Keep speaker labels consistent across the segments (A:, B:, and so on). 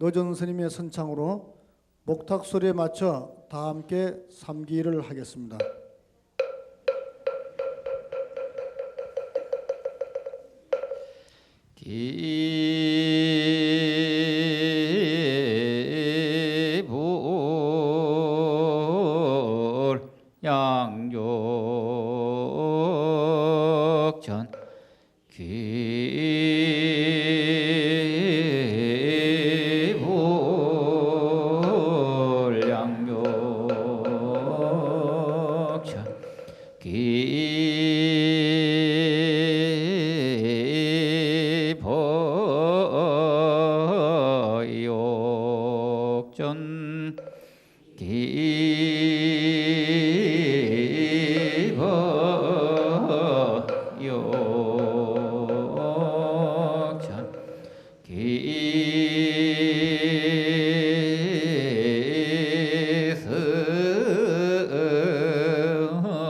A: 거전 스님의 선창으로 목탁 소리에 맞춰 다 함께 삼기를 하겠습니다.
B: 기불 양욕전 기불 양욕전 기보욕전 기보욕전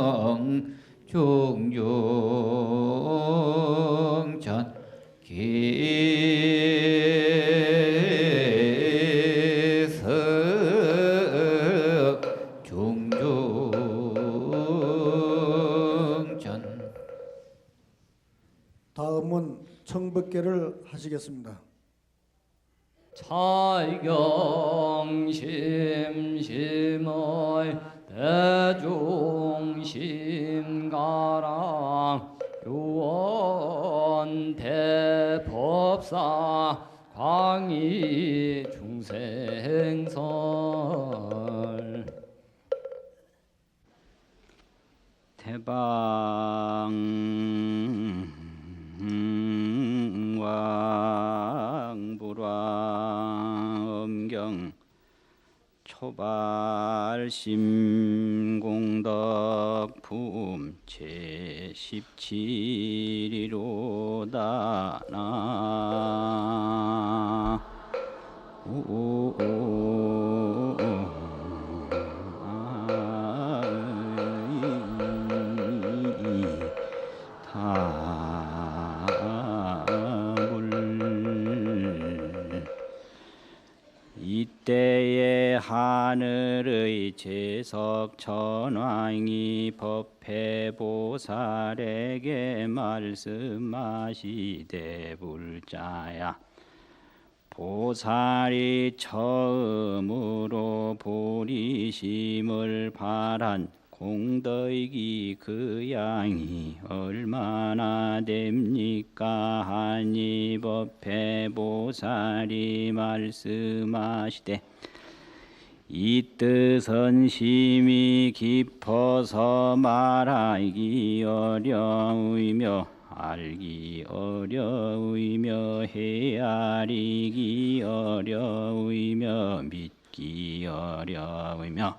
B: 기성 중중전 기성 중중전.
A: 다음은 청법계를 하시겠습니다.
C: 찰경심심의 대중심가랑 유언대법사 광희 중생설
B: 대방왕불왕엄경 초발심공덕품 제17이로다 나 이때에 하늘의 제석천왕이 법회보살에게 말씀하시되 불자야 보살이 처음으로 보리심을 발한 공덕이 그 양이 얼마나 됩니까 하니 법회보살이 말씀하시되 이 뜻은 심히 깊어서 말하기 어려우며 알기 어려우며 헤아리기 어려우며 믿기 어려우며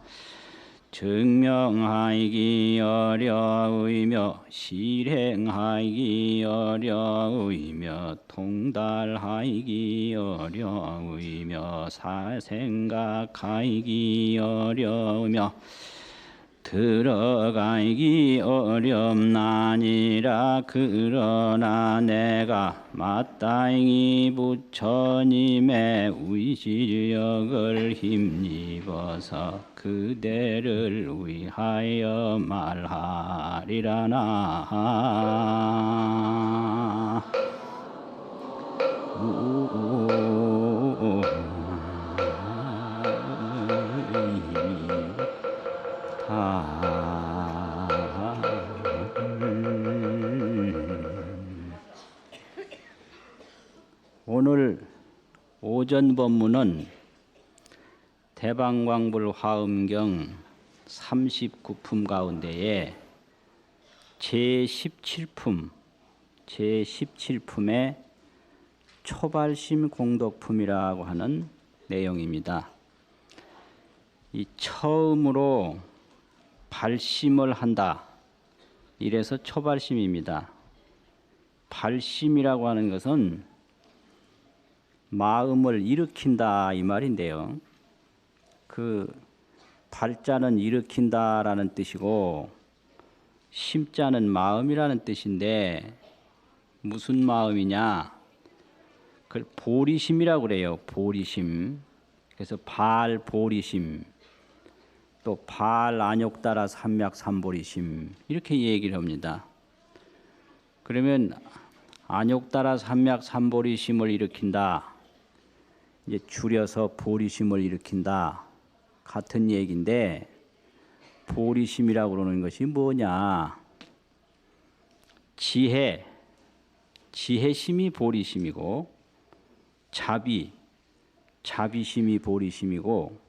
B: 증명하기 어려우며 실행하기 어려우며 통달하기 어려우며 사생각하기 어려우며 들어가기 어렵나니라. 그러나 내가 마땅히 부처님의 위실력을 힘입어서 그대를 위하여 말하리라나. 오늘 오전 법문은 대방광불 화엄경 39품 가운데에 제17품의 초발심 공덕품이라고 하는 내용입니다. 이 처음으로 발심을 한다. 이래서 초발심입니다. 발심이라고 하는 것은 마음을 일으킨다 이 말인데요. 그 발자는 일으킨다라는 뜻이고 심자는 마음이라는 뜻인데 무슨 마음이냐? 그걸 보리심이라고 그래요. 보리심. 그래서 발보리심, 또 발안욕따라 삼맥삼보리심 이렇게 얘기를 합니다. 그러면 안욕따라 삼맥삼보리심을 일으킨다. 이제 줄여서 보리심을 일으킨다. 같은 얘기인데 보리심이라고 그러는 것이 뭐냐? 지혜심이 보리심이고 자비심이 보리심이고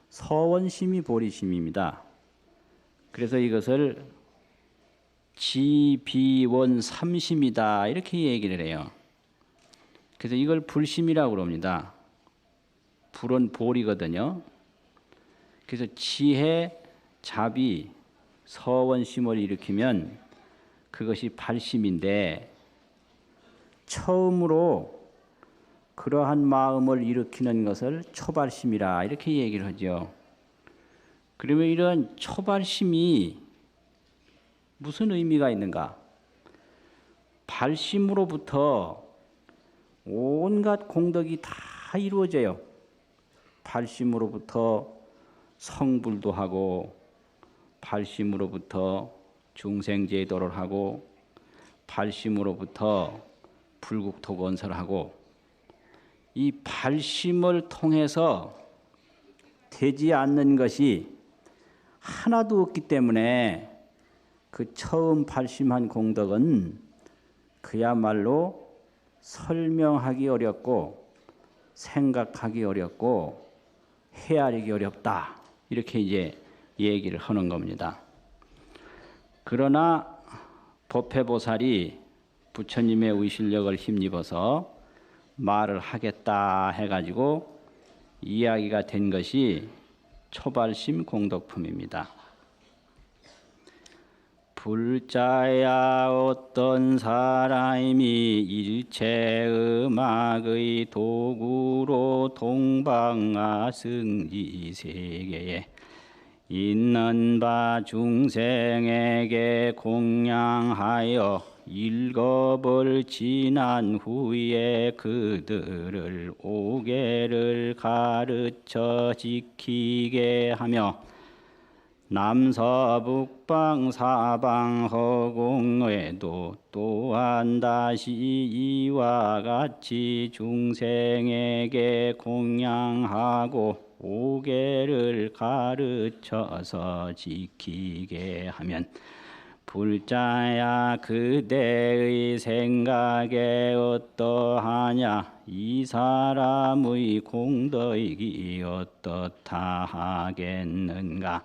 B: 서원심이 보리심입니다. 그래서 이것을 지비원 삼심이다 이렇게 얘기를 해요. 그래서 이걸 불심이라고 그럽니다. 불은 보리거든요. 그래서 지혜, 자비, 서원심을 일으키면 그것이 발심인데 처음으로 그러한 마음을 일으키는 것을 초발심이라 이렇게 얘기를 하죠. 그러면 이런 초발심이 무슨 의미가 있는가? 발심으로부터 온갖 공덕이 다 이루어져요. 발심으로부터 성불도 하고 발심으로부터 중생제도를 하고 발심으로부터 불국토 건설하고 이 발심을 통해서 되지 않는 것이 하나도 없기 때문에 그 처음 발심한 공덕은 그야말로 설명하기 어렵고 생각하기 어렵고 헤아리기 어렵다 이렇게 이제 얘기를 하는 겁니다. 그러나 법회보살이 부처님의 의실력을 힘입어서 말을 하겠다 해가지고 이야기가 된 것이 초발심 공덕품입니다. 불자야 어떤 사람이 일체 음악의 도구로 동방아승지 세계에 있는 바 중생에게 공양하여 일겁을 지난 후에 그들을 오계를 가르쳐 지키게 하며 남서북방 사방 허공에도 또한 다시 이와 같이 중생에게 공양하고 오계를 가르쳐서 지키게 하면 불자야 그대의 생각에 어떠하냐? 이 사람의 공덕이 어떻다 하겠는가?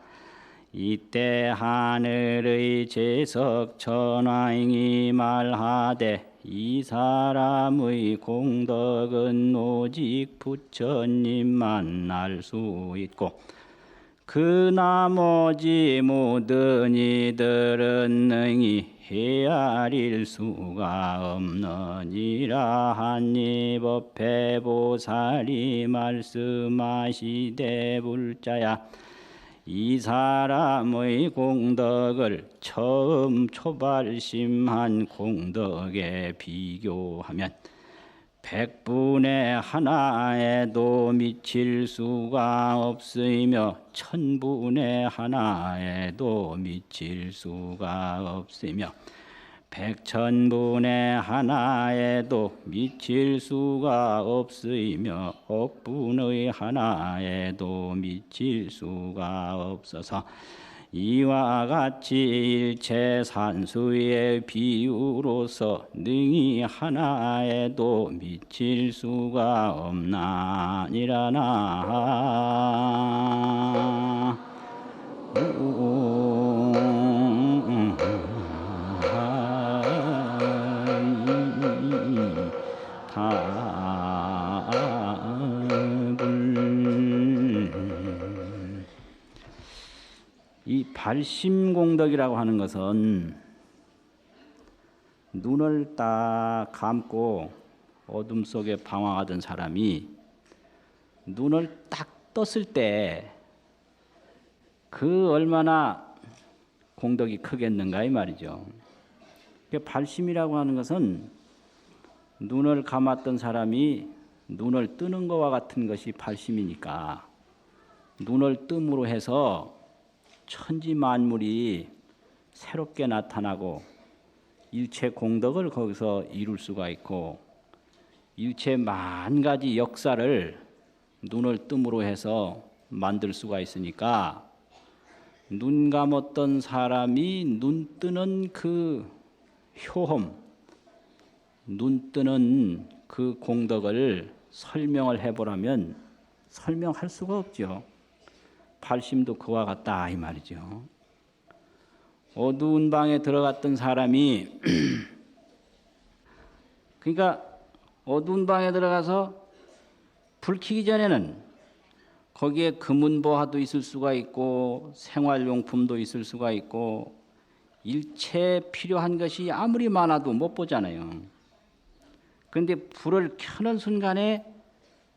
B: 이때 하늘의 제석 천왕이 말하되 이 사람의 공덕은 오직 부처님만 알 수 있고 그 나머지 모든 이들은 능히 헤아릴 수가 없느니라 하니 법회보살이 말씀하시되 불자야 이 사람의 공덕을 처음 초발심한 공덕에 비교하면 100분의 하나에도 미칠 수가 없으며 1000분의 하나에도 미칠 수가 없으며 100,000분의 하나에도 미칠 수가 없으며 억분의 하나에도 미칠 수가 없어서 이와 같이 일체 산수의 비유로서 능히 하나에도 미칠 수가 없나니라나. 이 발심공덕이라고 하는 것은 눈을 딱 감고 어둠 속에 방황하던 사람이 눈을 딱 떴을 때 그 얼마나 공덕이 크겠는가 이 말이죠. 발심이라고 하는 것은 눈을 감았던 사람이 눈을 뜨는 것과 같은 것이 발심이니까 눈을 뜸으로 해서 천지 만물이 새롭게 나타나고 일체 공덕을 거기서 이룰 수가 있고 일체 만 가지 역사를 눈을 뜸으로 해서 만들 수가 있으니까 눈 감았던 사람이 눈 뜨는 그 효험, 눈 뜨는 그 공덕을 설명을 해보라면 설명할 수가 없죠. 발심도 그와 같다 이 말이죠. 어두운 방에 들어갔던 사람이 그러니까 어두운 방에 들어가서 불 켜기 전에는 거기에 금은보화도 있을 수가 있고 생활용품도 있을 수가 있고 일체 필요한 것이 아무리 많아도 못 보잖아요. 그런데 불을 켜는 순간에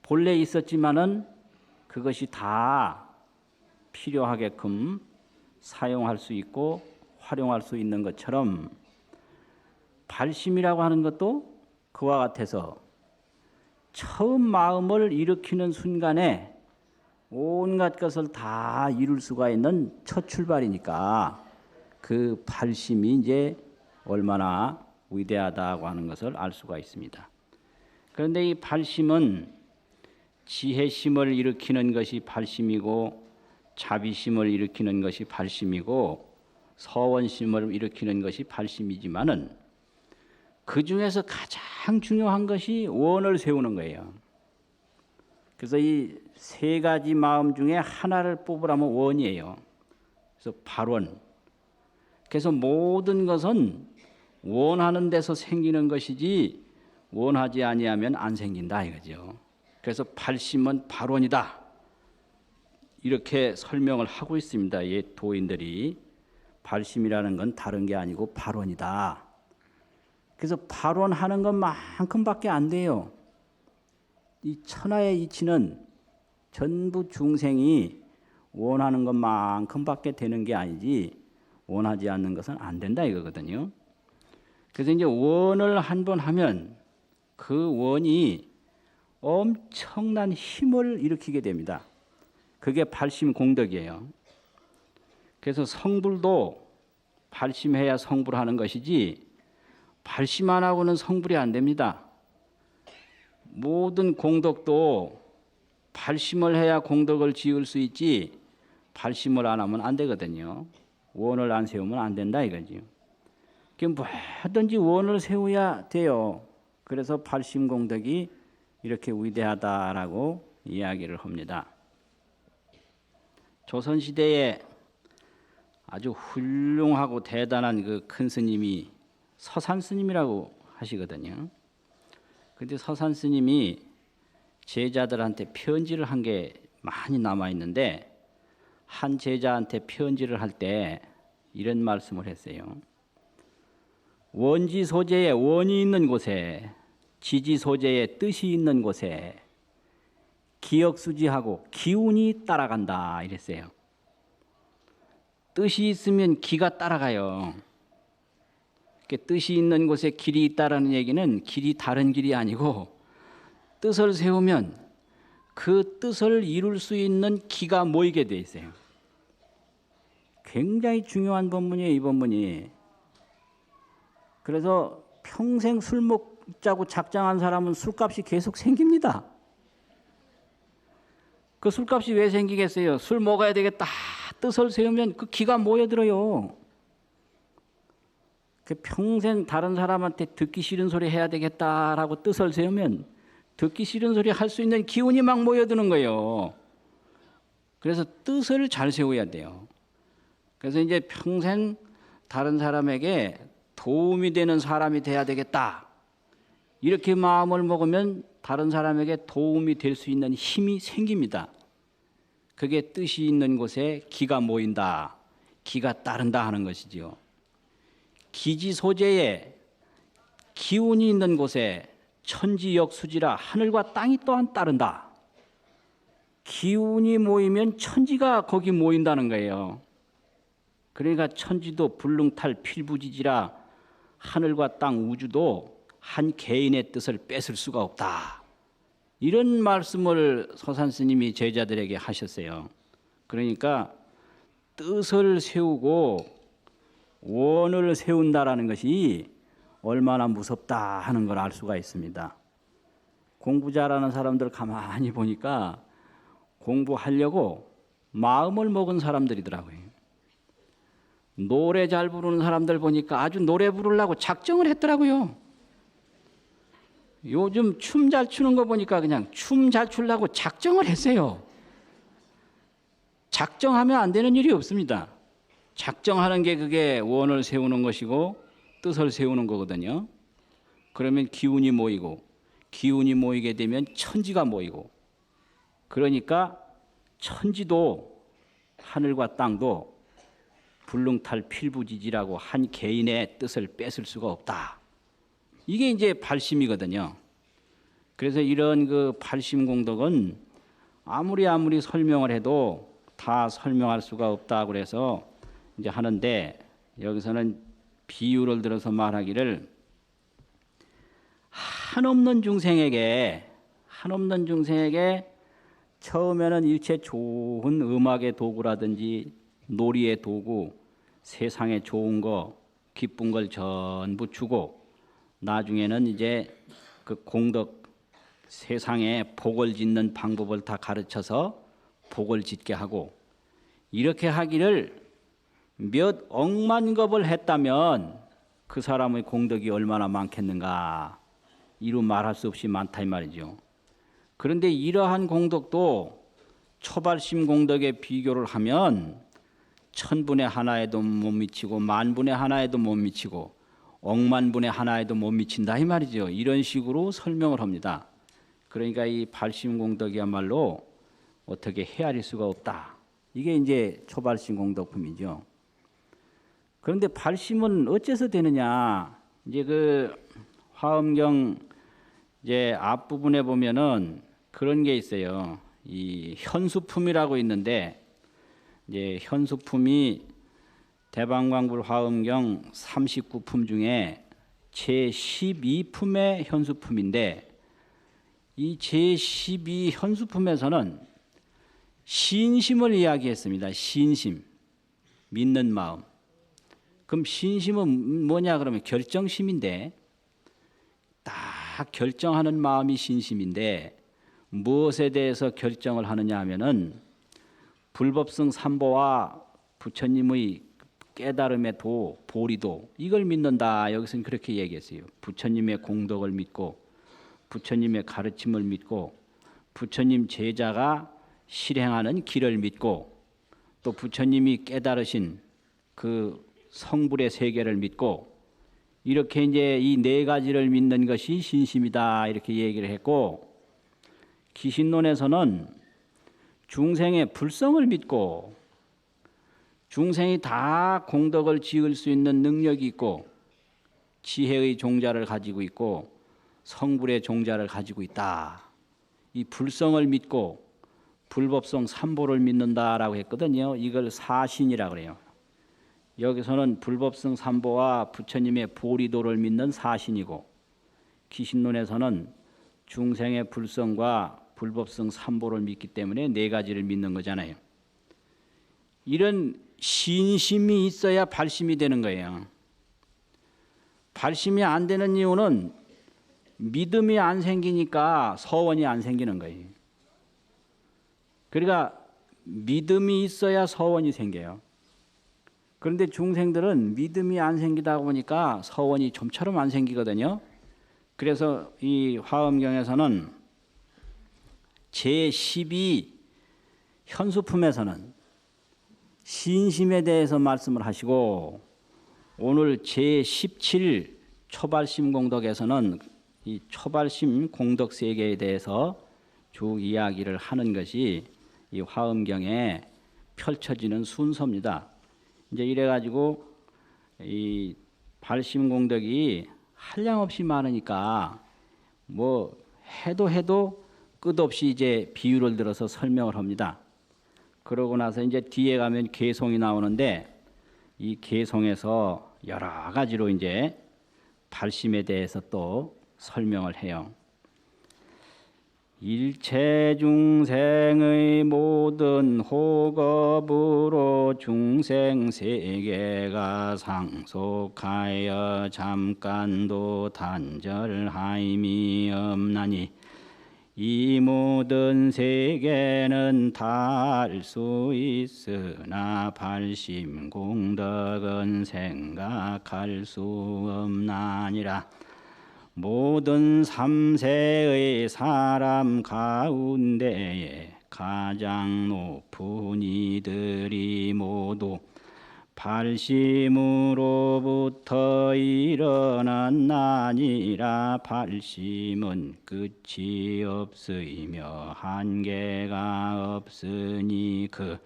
B: 본래 있었지만은 그것이 다 필요하게끔 사용할 수 있고 활용할 수 있는 것처럼 발심이라고 하는 것도 그와 같아서 처음 마음을 일으키는 순간에 온갖 것을 다 이룰 수가 있는 첫 출발이니까 그 발심이 이제 얼마나 위대하다고 하는 것을 알 수가 있습니다. 그런데 이 발심은 지혜심을 일으키는 것이 발심이고 자비심을 일으키는 것이 발심이고 서원심을 일으키는 것이 발심이지만은 그 중에서 가장 중요한 것이 원을 세우는 거예요. 그래서 이 세 가지 마음 중에 하나를 뽑으라면 원이에요. 그래서 발원. 그래서 모든 것은 원하는 데서 생기는 것이지 원하지 아니하면 안 생긴다 이거죠. 그래서 발심은 발원이다. 이렇게 설명을 하고 있습니다. 이 도인들이 발심이라는 건 다른 게 아니고 발원이다. 그래서 발원하는 것만큼밖에 안 돼요. 이 천하의 이치는 전부 중생이 원하는 것만큼밖에 되는 게 아니지 원하지 않는 것은 안 된다 이거거든요. 그래서 이제 원을 한번 하면 그 원이 엄청난 힘을 일으키게 됩니다. 그게 발심 공덕이에요. 그래서 성불도 발심해야 성불하는 것이지 발심 안 하고는 성불이 안 됩니다. 모든 공덕도 발심을 해야 공덕을 지을 수 있지 발심을 안 하면 안 되거든요. 원을 안 세우면 안 된다 이거지요. 뭐든지 원을 세워야 돼요. 그래서 발심 공덕이 이렇게 위대하다라고 이야기를 합니다. 조선시대에 아주 훌륭하고 대단한 그 큰 스님이 서산 스님이라고 하시거든요. 근데 서산 스님이 제자들한테 편지를 한 게 많이 남아 있는데 한 제자한테 편지를 할 때 이런 말씀을 했어요. 원지 소재에 원이 있는 곳에 지지 소재에 뜻이 있는 곳에 기억수지하고 기운이 따라간다 이랬어요. 뜻이 있으면 기가 따라가요. 뜻이 있는 곳에 길이 있다라는 얘기는 길이 다른 길이 아니고 뜻을 세우면 그 뜻을 이룰 수 있는 기가 모이게 돼 있어요. 굉장히 중요한 법문이에요, 이 법문이. 그래서 평생 술 먹자고 작정한 사람은 술값이 계속 생깁니다. 그 술값이 왜 생기겠어요? 술 먹어야 되겠다 뜻을 세우면 그 기가 모여들어요. 그 평생 다른 사람한테 듣기 싫은 소리 해야 되겠다라고 뜻을 세우면 듣기 싫은 소리 할 수 있는 기운이 막 모여드는 거예요. 그래서 뜻을 잘 세워야 돼요. 그래서 이제 평생 다른 사람에게 도움이 되는 사람이 돼야 되겠다. 이렇게 마음을 먹으면 다른 사람에게 도움이 될 수 있는 힘이 생깁니다. 그게 뜻이 있는 곳에 기가 모인다. 기가 따른다 하는 것이지요. 기지 소재에 기운이 있는 곳에 천지역수지라 하늘과 땅이 또한 따른다. 기운이 모이면 천지가 거기 모인다는 거예요. 그러니까 천지도 불능탈 필부지지라 하늘과 땅 우주도 한 개인의 뜻을 뺏을 수가 없다. 이런 말씀을 서산 스님이 제자들에게 하셨어요. 그러니까 뜻을 세우고 원을 세운다라는 것이 얼마나 무섭다 하는 걸 알 수가 있습니다. 공부 잘하는 사람들 가만히 보니까 공부하려고 마음을 먹은 사람들이더라고요. 노래 잘 부르는 사람들 보니까 아주 노래 부르려고 작정을 했더라고요. 요즘 춤 잘 추는 거 보니까 그냥 춤 잘 추려고 작정을 했어요. 작정하면 안 되는 일이 없습니다. 작정하는 게 그게 원을 세우는 것이고 뜻을 세우는 거거든요. 그러면 기운이 모이고 기운이 모이게 되면 천지가 모이고 그러니까 천지도 하늘과 땅도 불능탈 필부지지라고 한 개인의 뜻을 뺏을 수가 없다. 이게 이제 발심이거든요. 그래서 이런 그 발심공덕은 아무리 설명을 해도 다 설명할 수가 없다 그래서 이제 하는데 여기서는 비유를 들어서 말하기를 한없는 중생에게 처음에는 일체 좋은 음악의 도구라든지 놀이의 도구, 세상에 좋은 거, 기쁜 걸 전부 주고 나중에는 이제 그 공덕 세상에 복을 짓는 방법을 다 가르쳐서 복을 짓게 하고 이렇게 하기를 몇 억만 겁을 했다면 그 사람의 공덕이 얼마나 많겠는가 이루 말할 수 없이 많다 이 말이죠. 그런데 이러한 공덕도 초발심 공덕에 비교를 하면 천분의 하나에도 못 미치고 만분의 하나에도 못 미치고 억만분의 하나에도 못 미친다 이 말이죠. 이런 식으로 설명을 합니다. 그러니까 이 발심 공덕이야말로 어떻게 헤아릴 수가 없다. 이게 이제 초발심 공덕품이죠. 그런데 발심은 어째서 되느냐? 이제 그 화엄경 이제 앞부분에 보면은 그런 게 있어요. 이 현수품이라고 있는데 이제 현수품이 대방광불 화엄경 39품 중에 제12품의 현수품인데 이 제12 현수품에서는 신심을 이야기했습니다. 신심, 믿는 마음. 그럼 신심은 뭐냐 그러면 결정심인데 딱 결정하는 마음이 신심인데 무엇에 대해서 결정을 하느냐 하면은 불법성 삼보와 부처님의 깨달음의 도, 보리도 이걸 믿는다. 여기서는 그렇게 얘기했어요. 부처님의 공덕을 믿고 부처님의 가르침을 믿고 부처님 제자가 실행하는 길을 믿고 또 부처님이 깨달으신 그 성불의 세계를 믿고 이렇게 이제 이 네 가지를 믿는 것이 신심이다 이렇게 얘기를 했고 기신론에서는 중생의 불성을 믿고 중생이 다 공덕을 지을 수 있는 능력이 있고 지혜의 종자를 가지고 있고 성불의 종자를 가지고 있다. 이 불성을 믿고 불법성 삼보를 믿는다라고 했거든요. 이걸 사신이라고 그래요. 여기서는 불법성 삼보와 부처님의 보리도를 믿는 사신이고 기신론에서는 중생의 불성과 불법성 삼보를 믿기 때문에 네 가지를 믿는 거잖아요. 이런 신심이 있어야 발심이 되는 거예요. 발심이 안 되는 이유는 믿음이 안 생기니까 서원이 안 생기는 거예요. 그러니까 믿음이 있어야 서원이 생겨요. 그런데 중생들은 믿음이 안 생기다 보니까 서원이 좀처럼 안 생기거든요. 그래서 이 화엄경에서는 제12 현수품에서는 신심에 대해서 말씀을 하시고 오늘 제17 초발심 공덕에서는 이 초발심 공덕 세계에 대해서 쭉 이야기를 하는 것이 이 화엄경에 펼쳐지는 순서입니다. 이제 이래가지고 이 발심 공덕이 한량없이 많으니까 뭐 해도 끝없이 이제 비유를 들어서 설명을 합니다. 그러고 나서 이제 뒤에 가면 개송이 나오는데 이 개송에서 여러 가지로 이제 발심에 대해서 또 설명을 해요. 일체 중생의 모든 호겁으로 중생 세계가 상속하여 잠깐도 단절하임이 없나니 이 모든 세계는 다 알 수 있으나 발심 공덕은 생각할 수 없나니라. 모든 삼세의 사람 가운데에 가장 높은 이들이 모두 발심으로부터 일어났나니라. 발심은 끝이 없으며 한계가 없으니 그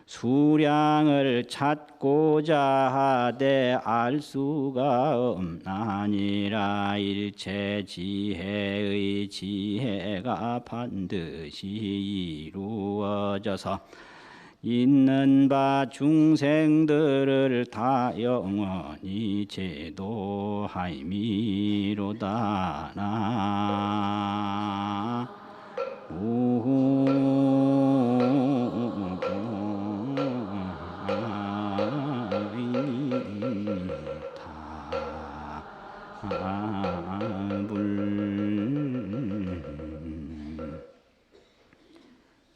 B: 수량을 찾고자 하되 알 수가 없나니라. 일체 지혜의 지혜가 반드시 이루어져서 있는 바 중생들을 다 영원히 제도하이미로다. 나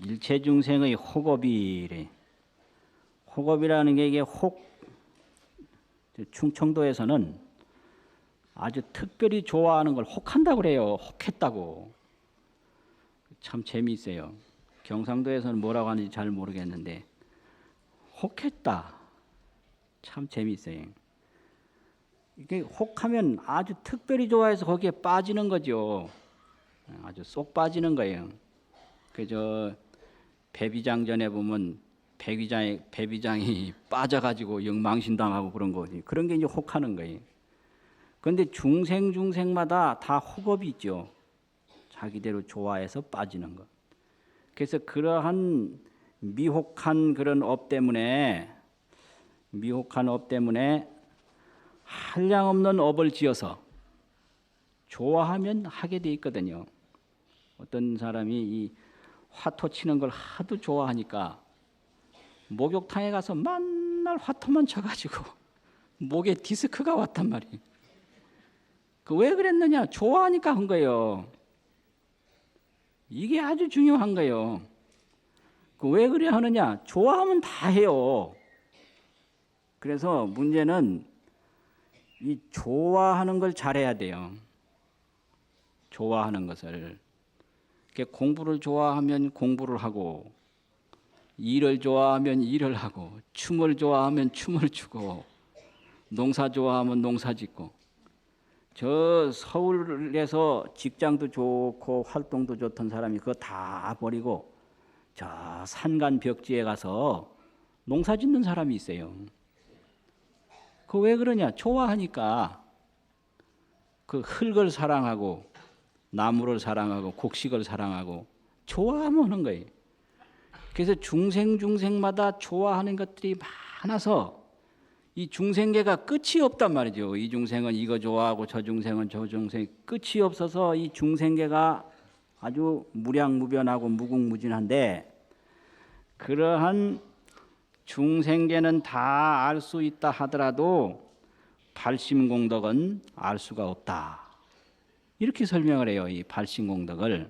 B: 일체 중생의 호겁이래. 호겁이라는 게 이게 충청도에서는 아주 특별히 좋아하는 걸 혹한다고 그래요. 혹했다고. 참 재미있어요. 경상도에서는 뭐라고 하는지 잘 모르겠는데 혹했다. 참 재미있어요. 이게 혹하면 아주 특별히 좋아해서 거기에 빠지는 거죠. 아주 쏙 빠지는 거예요. 그저 배비장전에 보면 배비장이 빠져가지고 영망신당하고 그런 거지. 그런 게 이제 혹하는 거예요. 그런데 중생마다 다 혹업이 있죠. 자기대로 좋아해서 빠지는 것. 그래서 그러한 미혹한 그런 업 때문에 한량없는 업을 지어서 좋아하면 하게 돼 있거든요. 어떤 사람이 이 화토 치는 걸 하도 좋아하니까 목욕탕에 가서 맨날 화토만 쳐가지고 목에 디스크가 왔단 말이에요. 그 왜 그랬느냐? 좋아하니까 한 거예요. 이게 아주 중요한 거예요. 그 왜 그래 하느냐? 좋아하면 다 해요. 그래서 문제는 이 좋아하는 걸 잘해야 돼요. 좋아하는 것을. 공부를 좋아하면 공부를 하고, 일을 좋아하면 일을 하고, 춤을 좋아하면 춤을 추고, 농사 좋아하면 농사 짓고. 저 서울에서 직장도 좋고 활동도 좋던 사람이 그거 다 버리고 저 산간 벽지에 가서 농사 짓는 사람이 있어요. 그 왜 그러냐? 좋아하니까. 그 흙을 사랑하고 나무를 사랑하고 곡식을 사랑하고 좋아하면 하는 거예요. 그래서 중생마다 좋아하는 것들이 많아서 이 중생계가 끝이 없단 말이죠. 이 중생은 이거 좋아하고 저 중생은 저 중생, 끝이 없어서 이 중생계가 아주 무량무변하고 무궁무진한데, 그러한 중생계는 다 알 수 있다 하더라도 발심공덕은 알 수가 없다. 이렇게 설명을 해요. 이 발심공덕을.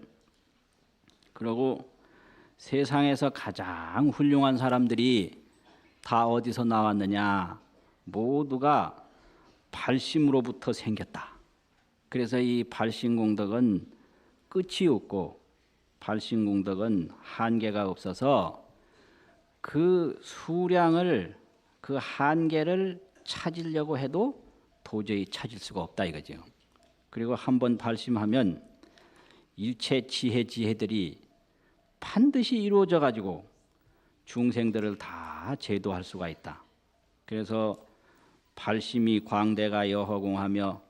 B: 그리고 세상에서 가장 훌륭한 사람들이 다 어디서 나왔느냐? 모두가 발심으로부터 생겼다. 그래서 이 발심공덕은 끝이 없고 발심공덕은 한계가 없어서 그 수량을, 그 한계를 찾으려고 해도 도저히 찾을 수가 없다 이거죠. 그리고 한번 발심하면 일체 지혜들이 반드시 이루어져 가지고 중생들을 다 제도할 수가 있다. 그래서 발심이 광대가 여허공하며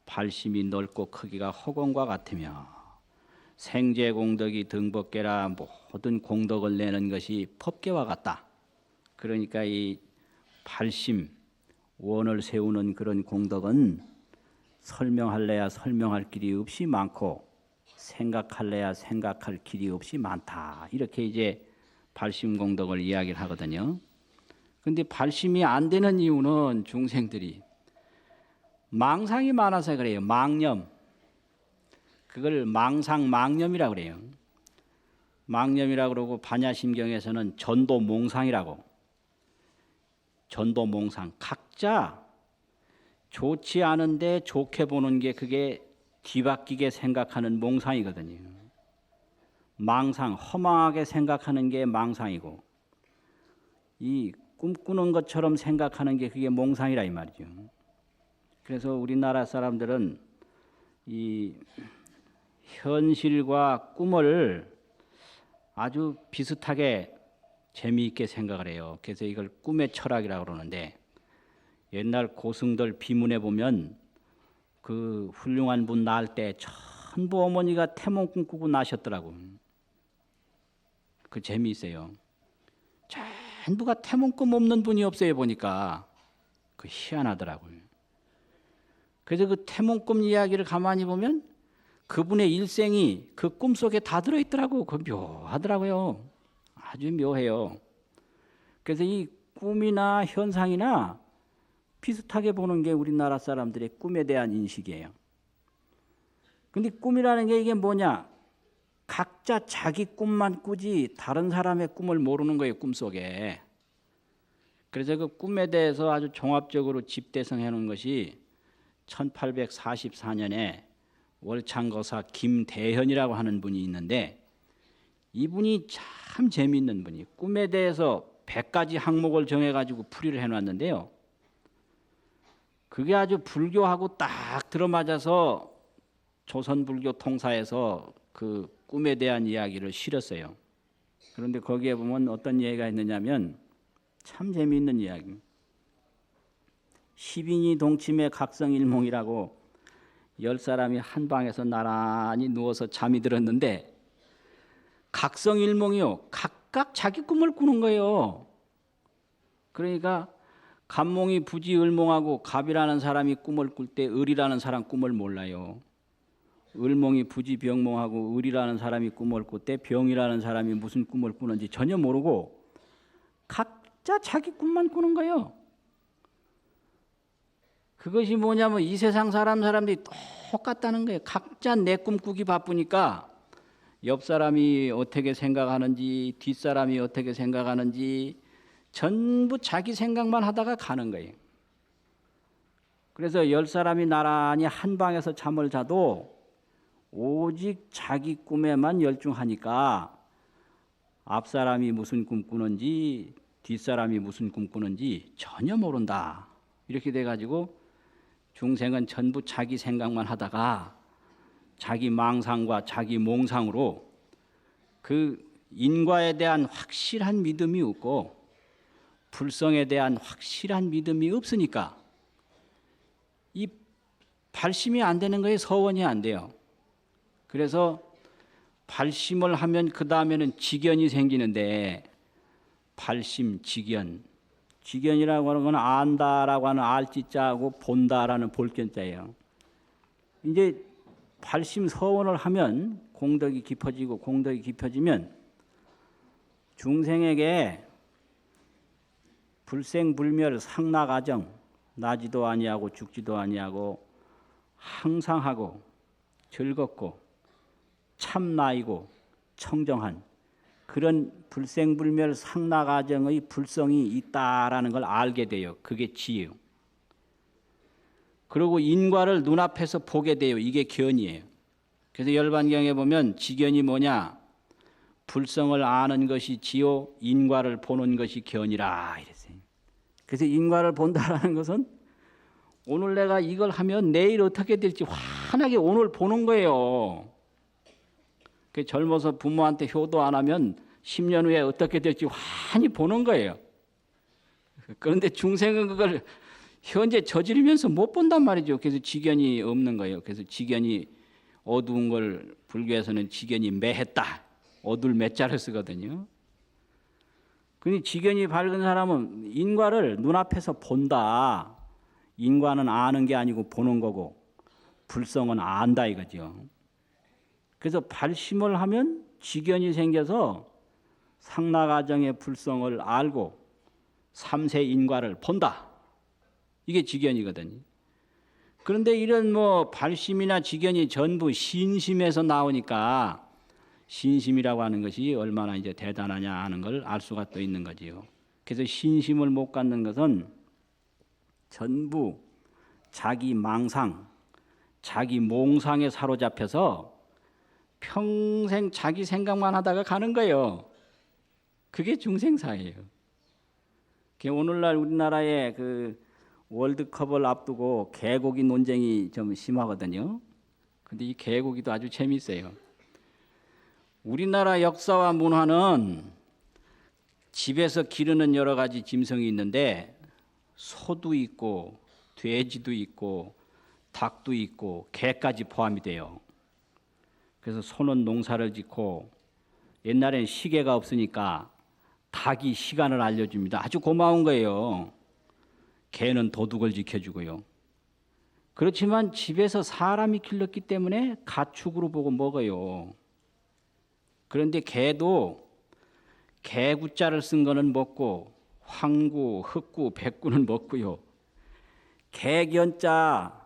B: 발심이 넓고 크기가 허공과 같으며 생제공덕이 등법계라 모든 공덕을 내는 것이 법계와 같다. 그러니까 이 발심, 원을 세우는 그런 공덕은 설명할래야 설명할 길이 없이 많고 생각할래야 생각할 길이 없이 많다. 이렇게 이제 발심공덕을 이야기를 하거든요. 근데 발심이 안 되는 이유는 중생들이 망상이 많아서 그래요. 망념. 그걸 망상망념이라고 그래요. 망념이라고 그러고 반야심경에서는 전도몽상이라고. 전도몽상. 각자 좋지 않은데 좋게 보는 게 그게 뒤바뀌게 생각하는 몽상이거든요. 망상, 허망하게 생각하는 게 망상이고 이 꿈꾸는 것처럼 생각하는 게 그게 몽상이라 이 말이죠. 그래서 우리나라 사람들은 이 현실과 꿈을 아주 비슷하게 재미있게 생각을 해요. 그래서 이걸 꿈의 철학이라고 그러는데 옛날 고승들 비문에 보면 그 훌륭한 분 낳을 때 전부 어머니가 태몽 꿈꾸고 나셨더라고. 그 재미있어요. 전부가 태몽 꿈 없는 분이 없어요 보니까. 그 희한하더라고요. 그래서 그 태몽 꿈 이야기를 가만히 보면 그분의 일생이 그 꿈속에 다 들어있더라고. 그 묘하더라고요. 아주 묘해요. 그래서 이 꿈이나 현상이나 비슷하게 보는 게 우리나라 사람들의 꿈에 대한 인식이에요. 근데 꿈이라는 게 이게 뭐냐? 각자 자기 꿈만 꾸지 다른 사람의 꿈을 모르는 거예요, 꿈속에. 그래서 그 꿈에 대해서 아주 종합적으로 집대성해 놓은 것이 1844년에 월창거사 김대현이라고 하는 분이 있는데 이분이 참 재미있는 분이 꿈에 대해서 100가지 항목을 정해가지고 풀이를 해놨는데요. 그게 아주 불교하고 딱 들어맞아서 조선불교 통사에서 그 꿈에 대한 이야기를 실었어요. 그런데 거기에 보면 어떤 얘기가 있느냐면 참 재미있는 이야기. 10인이 동침의 각성일몽이라고 10사람이 한 방에서 나란히 누워서 잠이 들었는데 각성일몽이요. 각각 자기 꿈을 꾸는 거예요. 그러니까 갑몽이 부지을몽하고 갑이라는 사람이 꿈을 꿀 때 을이라는 사람 꿈을 몰라요. 을몽이 부지병몽하고 을이라는 사람이 꿈을 꿀 때 병이라는 사람이 무슨 꿈을 꾸는지 전혀 모르고 각자 자기 꿈만 꾸는 거예요. 그것이 뭐냐면 이 세상 사람들이 똑같다는 거예요. 각자 내 꿈 꾸기 바쁘니까 옆 사람이 어떻게 생각하는지 뒷사람이 어떻게 생각하는지 전부 자기 생각만 하다가 가는 거예요. 그래서 10사람이 나란히 한 방에서 잠을 자도 오직 자기 꿈에만 열중하니까 앞사람이 무슨 꿈 꾸는지 뒷사람이 무슨 꿈 꾸는지 전혀 모른다. 이렇게 돼가지고 중생은 전부 자기 생각만 하다가 자기 망상과 자기 몽상으로 그 인과에 대한 확실한 믿음이 없고 불성에 대한 확실한 믿음이 없으니까 이 발심이 안 되는 거예요. 서원이 안 돼요. 그래서 발심을 하면 그 다음에는 직견이 생기는데 발심, 직견. 직견이라고 하는 건 안다라고 하는 알지자하고 본다라는 볼견자예요. 이제 발심 서원을 하면 공덕이 깊어지고 공덕이 깊어지면 중생에게 불생불멸 상락아정 나지도 아니하고 죽지도 아니하고 항상 하고 즐겁고 참나이고 청정한 그런 불생불멸 상락아정의 불성이 있다라는 걸 알게 돼요. 그게 지혜요. 그리고 인과를 눈앞에서 보게 돼요. 이게 견이에요. 그래서 열반경에 보면 지견이 뭐냐? 불성을 아는 것이 지요, 인과를 보는 것이 견이라 이랬어요. 그래서 인과를 본다라는 것은 오늘 내가 이걸 하면 내일 어떻게 될지 환하게 오늘 보는 거예요. 그 젊어서 부모한테 효도 안 하면 10년 후에 어떻게 될지 환히 보는 거예요. 그런데 중생은 그걸 현재 저지르면서 못 본단 말이죠. 그래서 지견이 없는 거예요. 그래서 지견이 어두운 걸 불교에서는 지견이 매했다. 어둘 매자를 쓰거든요. 근데 지견이 밝은 사람은 인과를 눈앞에서 본다. 인과는 아는 게 아니고 보는 거고 불성은 안다 이거죠. 그래서 발심을 하면 직견이 생겨서 상나가정의 불성을 알고 삼세 인과를 본다. 이게 직견이거든요. 그런데 이런 뭐 발심이나 직견이 전부 신심에서 나오니까 신심이라고 하는 것이 얼마나 이제 대단하냐 하는 걸 알 수가 또 있는 거지요. 그래서 신심을 못 갖는 것은 전부 자기 망상, 자기 몽상에 사로잡혀서 평생 자기 생각만 하다가 가는 거예요. 그게 중생사예요. 오늘날 우리나라의 그 월드컵을 앞두고 개고기 논쟁이 좀 심하거든요. 근데 이 개고기도 아주 재미있어요. 우리나라 역사와 문화는 집에서 기르는 여러 가지 짐승이 있는데 소도 있고 돼지도 있고 닭도 있고 개까지 포함이 돼요. 그래서 소는 농사를 짓고 옛날엔 시계가 없으니까 닭이 시간을 알려줍니다. 아주 고마운 거예요. 개는 도둑을 지켜주고요. 그렇지만 집에서 사람이 길렀기 때문에 가축으로 보고 먹어요. 그런데 개도 개구자를 쓴 거는 먹고 황구, 흑구, 백구는 먹고요. 개견자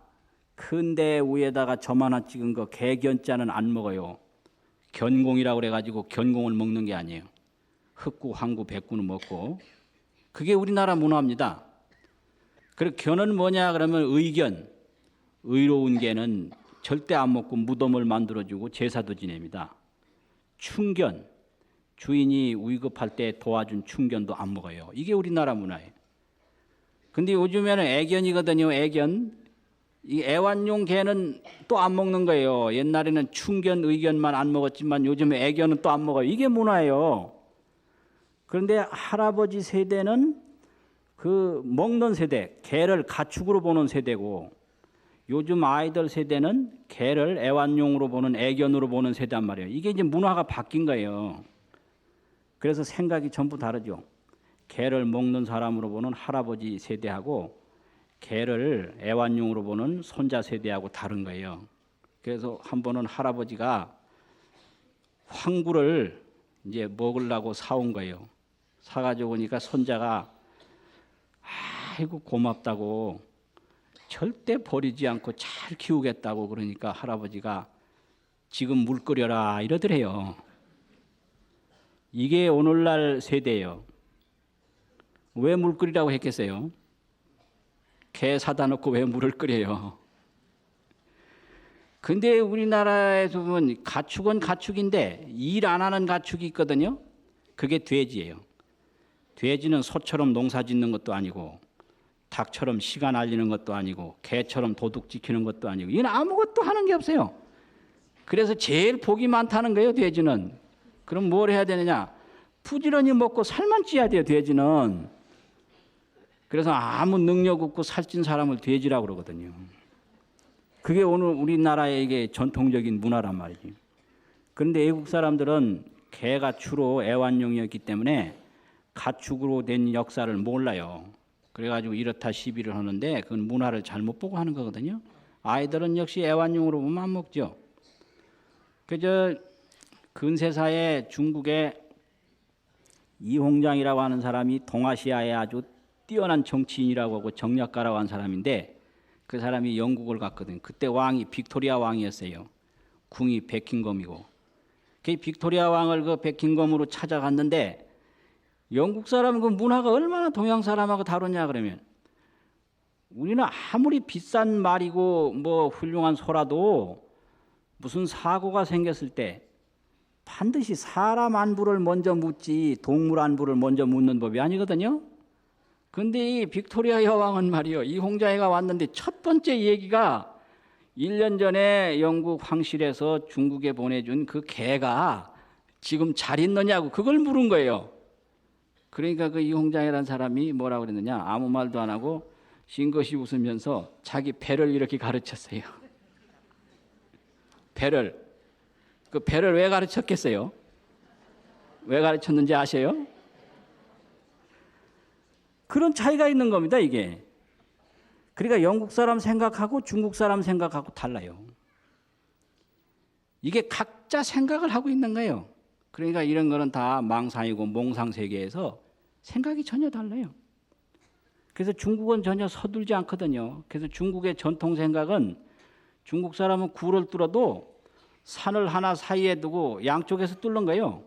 B: 큰데 위에다가 점 하나 찍은 거 개견자는 안 먹어요. 견공이라고 그래가지고 견공을 먹는 게 아니에요. 흑구, 황구, 백구는 먹고. 그게 우리나라 문화입니다. 그리고 견은 뭐냐 그러면 의견, 의로운 개는 절대 안 먹고 무덤을 만들어주고 제사도 지냅니다. 충견, 주인이 위급할 때 도와준 충견도 안 먹어요. 이게 우리나라 문화예요. 근데 요즘에는 애견이거든요. 애견. 이 애완용 개는 또 안 먹는 거예요. 옛날에는 충견, 의견만 안 먹었지만 요즘에 애견은 또 안 먹어요. 이게 문화예요. 그런데 할아버지 세대는 그 먹는 세대, 개를 가축으로 보는 세대고 요즘 아이들 세대는 개를 애완용으로 보는 애견으로 보는 세대란 말이에요. 이게 이제 문화가 바뀐 거예요. 그래서 생각이 전부 다르죠. 개를 먹는 사람으로 보는 할아버지 세대하고 개를 애완용으로 보는 손자 세대하고 다른 거예요. 그래서 한 번은 할아버지가 황구를 이제 먹으려고 사온 거예요. 사가지고 오니까 손자가 아이고 고맙다고 절대 버리지 않고 잘 키우겠다고 그러니까 할아버지가 지금 물 끓여라 이러더래요. 이게 오늘날 세대예요. 왜 물 끓이라고 했겠어요? 개 사다 놓고 왜 물을 끓여요? 근데 우리나라에서 보면 가축은 가축인데 일 안 하는 가축이 있거든요. 그게 돼지예요. 돼지는 소처럼 농사 짓는 것도 아니고 닭처럼 시간 알리는 것도 아니고 개처럼 도둑 지키는 것도 아니고 이건 아무것도 하는 게 없어요. 그래서 제일 복이 많다는 거예요. 돼지는. 그럼 뭘 해야 되느냐? 부지런히 먹고 살만 찌야 돼요. 돼지는. 그래서 아무 능력 없고 살찐 사람을 돼지라고 그러거든요. 그게 오늘 우리나라의 이게 전통적인 문화란 말이지. 그런데 외국 사람들은 개가 주로 애완용이었기 때문에 가축으로 된 역사를 몰라요. 그래가지고 이렇다 시비를 하는데 그건 문화를 잘못 보고 하는 거거든요. 아이들은 역시 애완용으로 보면 안 먹죠. 그저 근세사에 중국의 이홍장이라고 하는 사람이 동아시아의 아주 뛰어난 정치인이라고 하고 정략가라고 하는 사람인데 그 사람이 영국을 갔거든요. 그때 왕이 빅토리아 왕이었어요. 궁이 베킹검이고. 그 빅토리아 왕을 그 베킹검으로 찾아갔는데 영국 사람은 그 문화가 얼마나 동양 사람하고 다르냐 그러면 우리는 아무리 비싼 말이고 뭐 훌륭한 소라도 무슨 사고가 생겼을 때 반드시 사람 안부를 먼저 묻지 동물 안부를 먼저 묻는 법이 아니거든요. 근데 이 빅토리아 여왕은 말이요. 이 홍자애가 왔는데 첫 번째 얘기가 1년 전에 영국 황실에서 중국에 보내준 그 개가 지금 잘 있느냐고 그걸 물은 거예요. 그러니까 그 이홍장이라는 사람이 뭐라고 그랬느냐. 아무 말도 안 하고 싱긋이 웃으면서 자기 배를 이렇게 가르쳤어요. 배를. 그 배를 왜 가르쳤겠어요? 왜 가르쳤는지 아세요? 그런 차이가 있는 겁니다, 이게. 그러니까 영국 사람 생각하고 중국 사람 생각하고 달라요. 이게 각자 생각을 하고 있는 거예요. 그러니까 이런 거는 다 망상이고 몽상 세계에서 생각이 전혀 달라요. 그래서 중국은 전혀 서툴지 않거든요. 그래서 중국의 전통 생각은 중국 사람은 굴을 뚫어도 산을 하나 사이에 두고 양쪽에서 뚫는 거예요.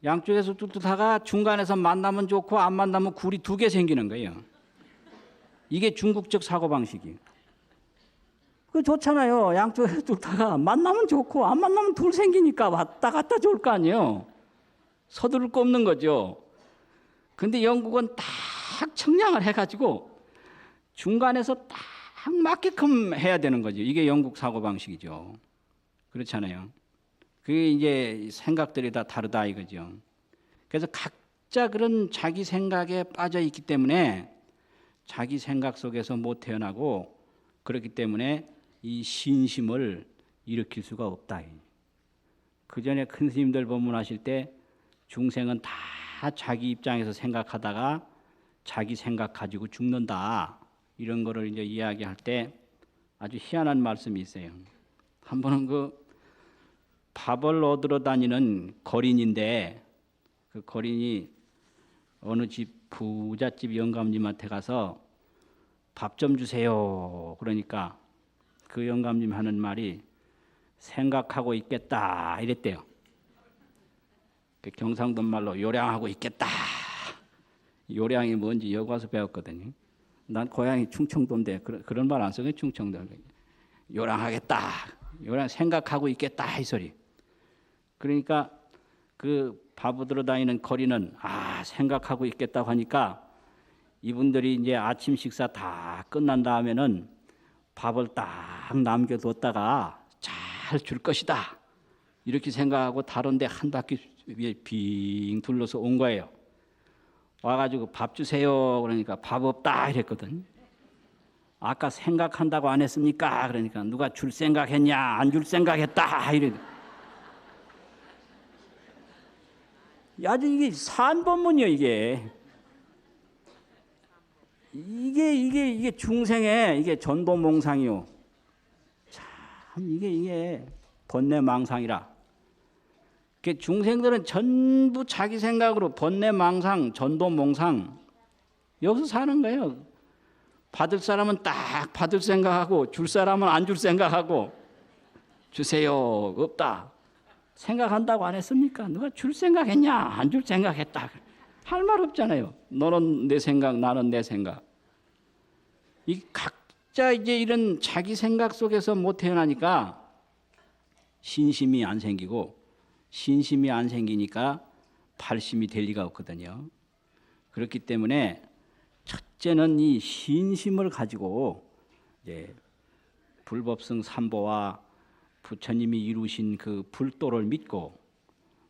B: 양쪽에서 뚫다가 중간에서 만나면 좋고 안 만나면 굴이 2개 생기는 거예요. 이게 중국적 사고방식이에요. 그 좋잖아요. 양쪽에서 뚫다가 만나면 좋고 안 만나면 둘 생기니까 왔다 갔다 좋을 거 아니에요. 서두를 거 없는 거죠. 근데 영국은 딱 청량을 해가지고 중간에서 딱 맞게끔 해야 되는 거죠. 이게 영국 사고방식이죠. 그렇잖아요. 그게 이제 생각들이 다 다르다 이거죠. 그래서 각자 그런 자기 생각에 빠져 있기 때문에 자기 생각 속에서 못 태어나고 그렇기 때문에 이 신심을 일으킬 수가 없다. 그 전에 큰 스님들 법문하실 때 중생은 다 자기 입장에서 생각하다가 자기 생각 가지고 죽는다. 이런 거를 이제 이야기할 때 아주 희한한 말씀이 있어요. 한 번은 그 밥을 얻으러 다니는 거린인데 그 거린이 어느 집 부잣집 영감님한테 가서 밥 좀 주세요. 그러니까 그 영감님 하는 말이 생각하고 있겠다 이랬대요. 그 경상도 말로 요량하고 있겠다. 요량이 뭔지 여기 와서 배웠거든요. 난 고향이 충청도인데 그런 말 안 쓰고 충청도. 요량하겠다. 요량 생각하고 있겠다 이 소리. 그러니까 그 밥 얻으러 다니는 거리는 생각하고 있겠다고 하니까 이분들이 이제 아침 식사 다 끝난 다음에는 밥을 딱 남겨뒀다가 잘 줄 것이다. 이렇게 생각하고 다른 데 한 바퀴 위에 빙 둘러서 온 거예요. 와가지고 밥 주세요. 그러니까 밥 없다 이랬거든. 아까 생각한다고 안 했습니까? 그러니까 누가 줄 생각했냐? 안 줄 생각했다. 이래. 아주 이게 산법문이요 이게. 이게 중생의 이게 전도몽상이요. 참 이게 번뇌망상이라. 중생들은 전부 자기 생각으로 번뇌망상, 전도몽상 여기서 사는 거예요. 받을 사람은 딱 받을 생각하고 줄 사람은 안 줄 생각하고 주세요 없다. 생각한다고 안 했습니까? 누가 줄 생각했냐? 안 줄 생각했다. 할 말 없잖아요. 너는 내 생각, 나는 내 생각. 이 각자 이제 이런 자기 생각 속에서 못 태어나니까 신심이 안 생기고 신심이 안 생기니까 발심이 될 리가 없거든요. 그렇기 때문에 첫째는 이 신심을 가지고 이제 불법성 삼보와 부처님이 이루신 그 불도를 믿고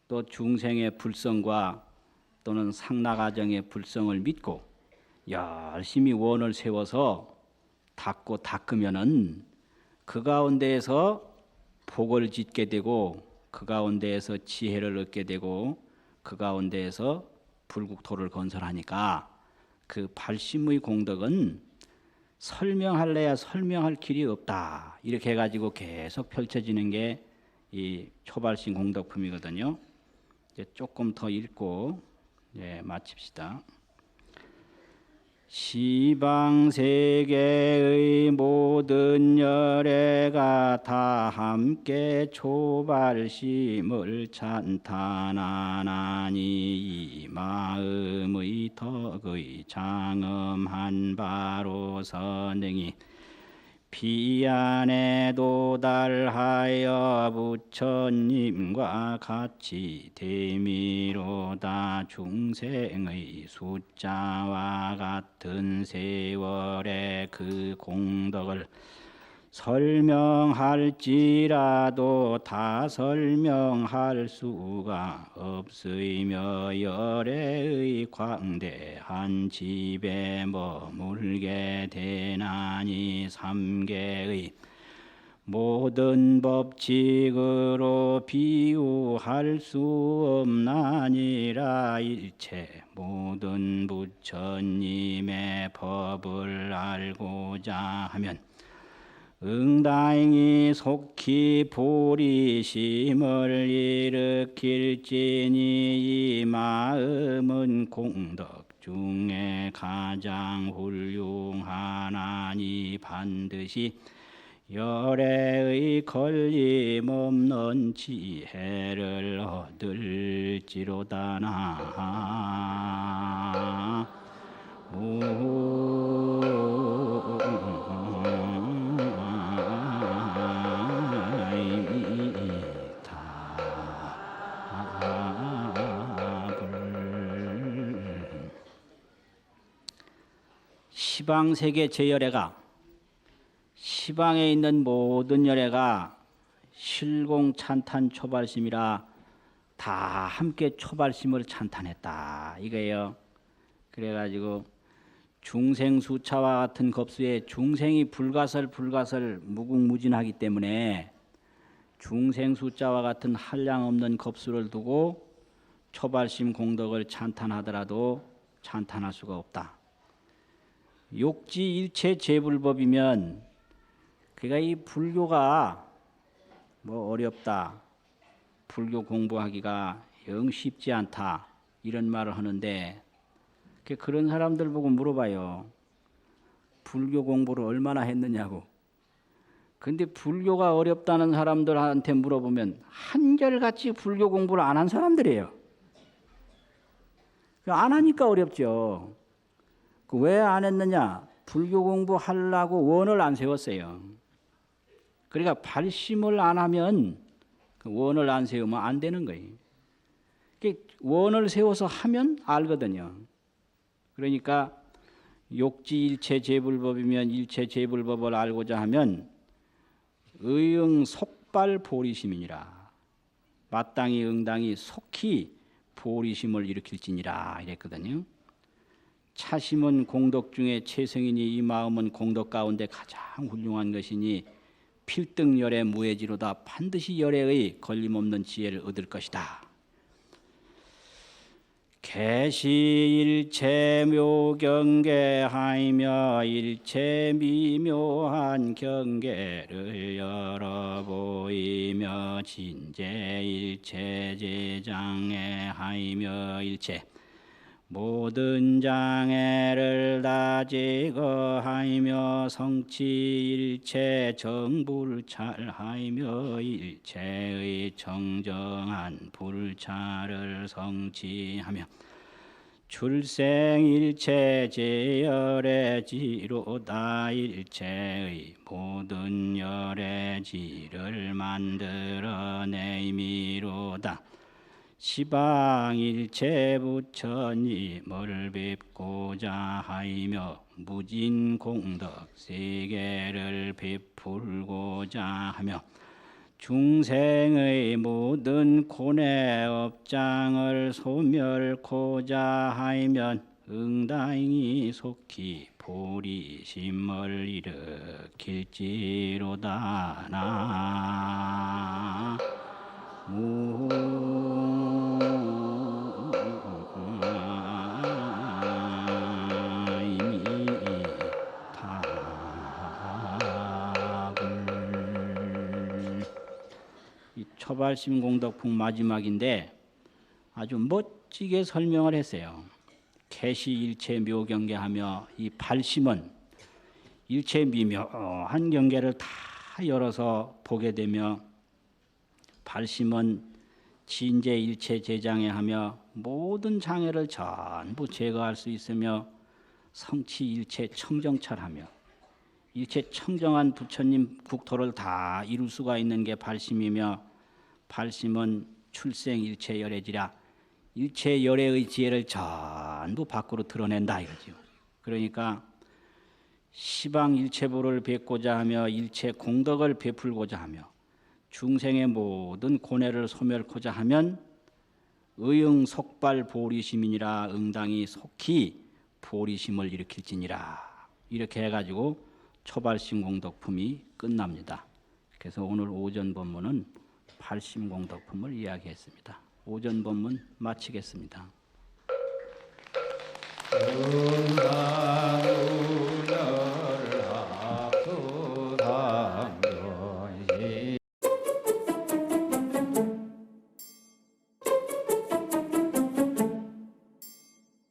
B: 또 중생의 불성과 또는 상나가정의 불성을 믿고 열심히 원을 세워서 닦으면은 그 가운데에서 복을 짓게 되고 그 가운데에서 지혜를 얻게 되고 그 가운데에서 불국토를 건설하니까 그 발심의 공덕은 설명할래야 설명할 길이 없다. 이렇게 해가지고 계속 펼쳐지는 게 이 초발심 공덕품이거든요. 이제 조금 더 읽고 마칩시다. 시방세계의 모든 열애가 다 함께 초발심을 찬탄하나니 이 마음의 덕의 장엄한 바로서 능히 비안에 도달하여 부처님과 같이 대미로다. 중생의 숫자와 같은 세월의 그 공덕을 설명할지라도 다 설명할 수가 없으며 열애의 광대한 집에 머물게 되나니 삼계의 모든 법칙으로 비유할 수 없나니라. 일체 모든 부처님의 법을 알고자 하면 응다행히 속히 보리심을 일으킬지니 이 마음은 공덕 중에 가장 훌륭하나니 반드시 열애의 걸림없는 지혜를 얻을지로다. 시방세계 제열애가 시방에 있는 모든 열애가 실공 찬탄 초발심이라 다 함께 초발심을 찬탄했다 이거예요. 그래가지고 중생수차와 같은 겁수에 중생이 불가설 무궁무진하기 때문에 중생수자와 같은 한량없는 겁수를 두고 초발심 공덕을 찬탄하더라도 찬탄할 수가 없다. 욕지 일체 제불법이면 그러니까 이 불교가 뭐 어렵다, 불교 공부하기가 영 쉽지 않다 이런 말을 하는데 그런 사람들 보고 물어봐요. 불교 공부를 얼마나 했느냐고. 근데 불교가 어렵다는 사람들한테 물어보면 한결같이 불교 공부를 안 한 사람들이에요. 안 하니까 어렵죠. 왜 안 했느냐? 불교 공부하려고 원을 안 세웠어요. 그러니까 발심을 안 하면 원을 안 세우면 안 되는 거예요. 원을 세워서 하면 알거든요. 그러니까 욕지 일체 제불법이면 일체 제불법을 알고자 하면 의응 속발 보리심이니라. 마땅히 응당히 속히 보리심을 일으킬지니라 이랬거든요. 차심은 공덕 중에 최성이니 이 마음은 공덕 가운데 가장 훌륭한 것이니 필등열의 무해지로다. 반드시 열애의 걸림없는 지혜를 얻을 것이다. 개시일체 묘경계하이며 일체 미묘한 경계를 열어보이며 진제일체 제장애하이며 일체 모든 장애를 다 제거하이며 성취일체 정불찰하이며 일체의 정정한 불찰을 성취하며 출생일체 제열애지로다. 일체의 모든 열애지를 만들어내미로다. 시방일체 부처님을 뵙고자 하이며 무진공덕 세계를 베풀고자 하며 중생의 모든 고뇌 업장을 소멸코자 하이면 응다행히 속히 보리심을 일으킬지로다. 이 초발심 공덕품 마지막인데 아주 멋지게 설명을 했어요. 개시 일체 묘경계하며 이 발심은 일체 미묘한 경계를 다 열어서 보게 되며 발심은 진제 일체 제장애하며 모든 장애를 전부 제거할 수 있으며 성취 일체 청정찰하며 일체 청정한 부처님 국토를 다 이룰 수가 있는 게 발심이며 발심은 출생 일체 열애지라 일체 열애의 지혜를 전부 밖으로 드러낸다 이거죠. 그러니까 시방 일체부를 뵙고자 하며 일체 공덕을 베풀고자 하며 중생의 모든 고뇌를 소멸코자 하면 의응 속발 보리심이니라. 응당이 속히 보리심을 일으킬지니라. 이렇게 해가지고 초발심 공덕품이 끝납니다. 그래서 오늘 오전 법문은 팔심공덕품을 이야기했습니다. 오전 법문 마치겠습니다.
C: 응가